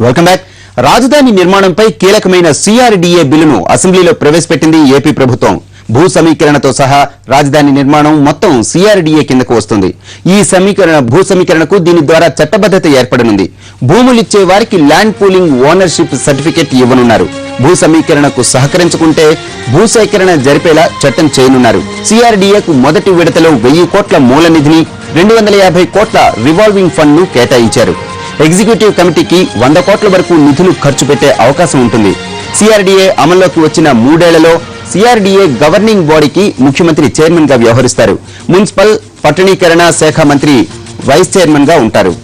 Welcome back. రాజధాని నిర్మాణంపై కీలకమైన సిఆర్డీఏ బిల్లును అసెంబ్లీలో ప్రవేశపెట్టింది ఏపీ ప్రభుత్వం. భూ సమీకరణతో సహా రాజధాని నిర్మాణం మొత్తం సిఆర్డీఏ కిందకు వస్తుంది. ఈ భూ సమీకరణకు దీని ద్వారా చట్టబద్ధత ఏర్పడనుంది. భూములిచ్చే వారికి ల్యాండ్ పూలింగ్ ఓనర్షిప్ సర్టిఫికెట్ ఇవ్వనున్నారు. భూ సమీకరణకు సహకరించుకుంటే భూసేకరణ జరిపేలా చట్టం చేయనున్నారు. సిఆర్డీఏకు మొదటి విడతలో 1000 కోట్ల మూల నిధిని, 250 కోట్ల రివాల్వింగ్ ఫండ్ ను కేటాయించారు. ఎగ్జిక్యూటివ్ కమిటీకి 100 కోట్ల వరకు నిధులు ఖర్చు పెట్టే అవకాశం ఉంటుంది. సిఆర్డీఏ అమల్లోకి వచ్చిన 3 ఏళ్లలో సిఆర్డీఏ గవర్నింగ్ బాడీకి ముఖ్యమంత్రి చైర్మన్ గా వ్యవహరిస్తారు. మున్సిపల్ పట్టణీకరణ శాఖ మంత్రి వైస్ చైర్మన్ గా ఉంటారు.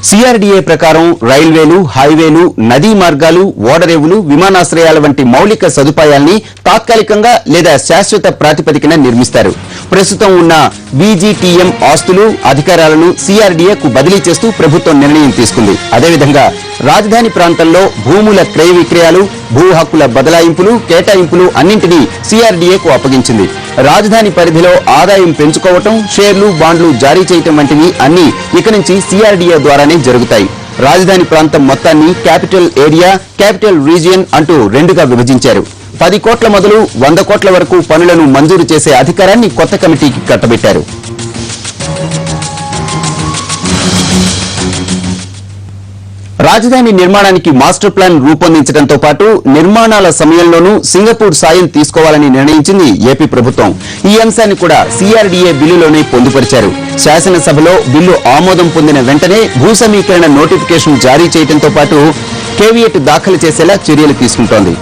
సిఆర్డీఏ ప్రకారం రైల్వేలు, హైవేలు, నదీ మార్గాలు, ఓడరేవులు, విమానాశ్రయాల వంటి మౌలిక సదుపాయాల్ని తాత్కాలికంగా లేదా శాశ్వత ప్రాతిపదికన నిర్మిస్తారు. ప్రస్తుతం ఉన్న బీజీటీఎం ఆస్తులు, అధికారాలను సిఆర్డీఏకు బదిలీ చేస్తూ ప్రభుత్వం నిర్ణయం తీసుకుంది. అదేవిధంగా రాజధాని ప్రాంతంలో భూముల క్రయ విక్రయాలు, భూ హక్కుల బదలాయింపులు, కేటాయింపులు అన్నింటినీ సిఆర్డీఏకు అప్పగించింది. రాజధాని పరిధిలో ఆదాయం పెంచుకోవటం, షేర్లు, బాండ్లు జారీ చేయటం వంటివి అన్ని ఇక నుంచి సిఆర్డీఏ ద్వారానే జరుగుతాయి. రాజధాని ప్రాంతం మొత్తాన్ని క్యాపిటల్ ఏరియా, క్యాపిటల్ రీజియన్ అంటూ 2గా విభజించారు. 10 కోట్ల మొదలు 100 కోట్ల వరకు పనులను మంజూరు చేసే అధికారాన్ని కొత్త కమిటీకి కట్టబెట్టారు. రాజధాని నిర్మాణానికి మాస్టర్ ప్లాన్ రూపొందించడంతో పాటు నిర్మాణాల సమయంలోనూ సింగపూర్ సాయం తీసుకోవాలని నిర్ణయించింది ఏపీ ప్రభుత్వం. ఈ అంశాన్ని కూడా సిఆర్డీఏ బిల్లులోనే పొందుపరిచారు. శాసనసభలో బిల్లు ఆమోదం పొందిన వెంటనే భూ సమీకరణ నోటిఫికేషన్ జారీ చేయడంతో పాటు కేవియట్ దాఖలు చేసేలా చర్యలు తీసుకుంటోంది.